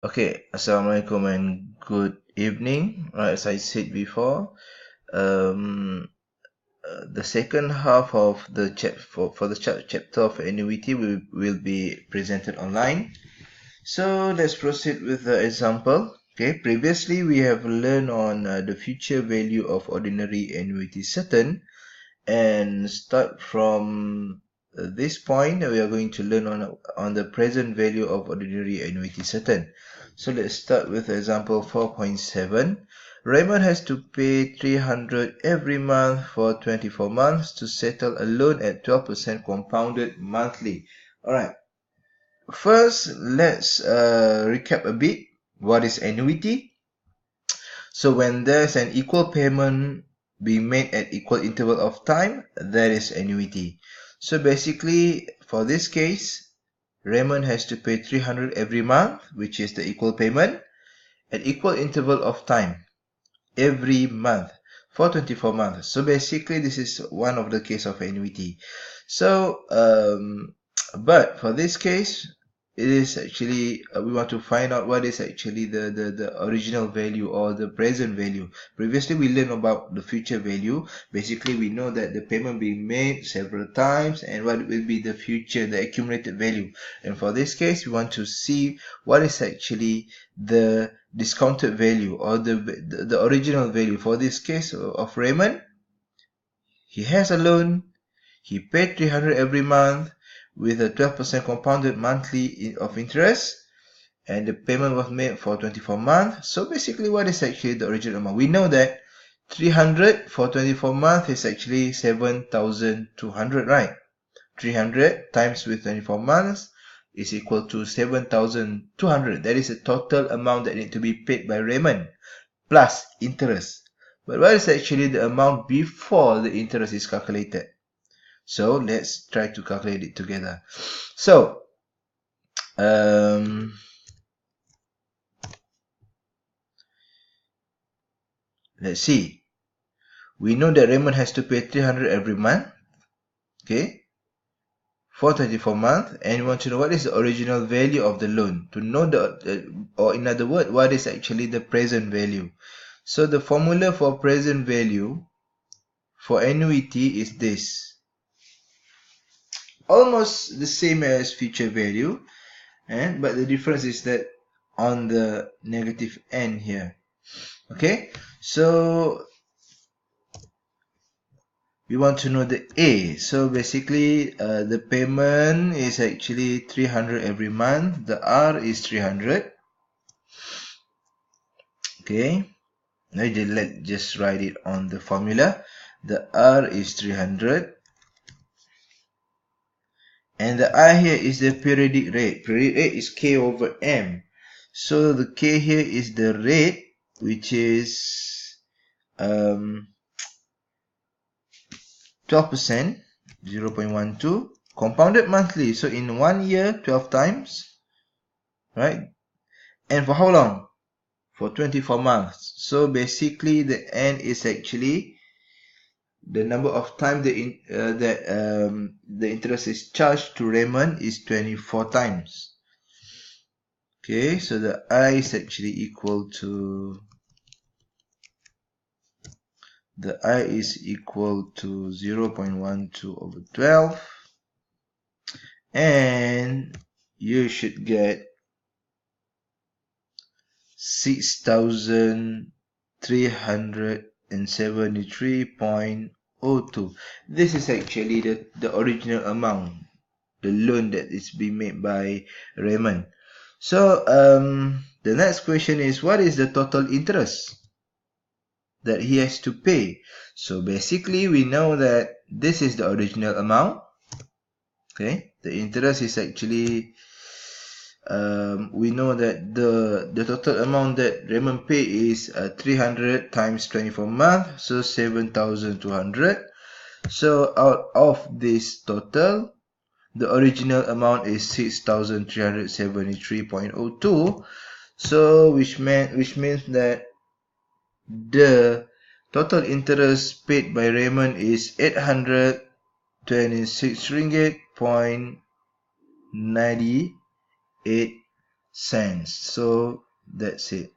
Okay, Assalamualaikum and good evening. As I said before, um, the second half of the chapter of annuity will be presented online. So let's proceed with the example. Okay, previously we have learned on the future value of ordinary annuity certain, and start from this point we are going to learn on the present value of ordinary annuity certain. So let's start with example 4.7. Raymond has to pay 300 every month for 24 months to settle a loan at 12% compounded monthly. Alright, first let's recap a bit. What is annuity? So when there's an equal payment being made at equal interval of time, that is annuity. So basically, for this case, Raymond has to pay 300 every month, which is the equal payment, at equal interval of time, every month, for 24 months. So basically, this is one of the case of annuity. So, but for this case, it is actually we want to find out what is actually the original value or the present value. Previously we learned about the future value. Basically we know that the payment being made several times and what will be the future, the accumulated value. And for this case we want to see what is actually the discounted value or the original value. For this case of Raymond, he has a loan, he paid 300 every month with a 12% compounded monthly of interest, and the payment was made for 24 months. So basically, what is actually the original amount? We know that 300 for 24 months is actually 7,200, right? 300 times with 24 months is equal to 7,200. That is the total amount that need to be paid by Raymond plus interest. But what is actually the amount before the interest is calculated? So let's try to calculate it together. So let's see. We know that Raymond has to pay 300 every month, okay, for 24 months, and we want to know what is the original value of the loan. To know or in other words, what is actually the present value. So the formula for present value for annuity is this. Almost the same as future value, but the difference is that on the negative end here. Okay, so we want to know the A. So basically, the payment is actually 300 every month. The R is 300. Okay, let's just write it on the formula. The R is 300. And the I here is the periodic rate. Periodic rate is K over M. So the K here is the rate, which is 12%, 0.12, compounded monthly. So in 1 year, 12 times, right? And for how long? For 24 months. So basically the N is actually the number of times the interest is charged to Raymond is 24 times. Okay, so the I is actually equal to 0.12 over 12, and you should get 6,373.02. This is actually the original amount, the loan that is being made by Raymond. So the next question is, what is the total interest that he has to pay? So basically we know that this is the original amount. Okay, the interest is actually we know that the total amount that Raymond pay is 300 times 24 months, so 7,200. So out of this total, the original amount is 6,373.02. So which means that the total interest paid by Raymond is 826 ringgit 0.98 cents. So that's it.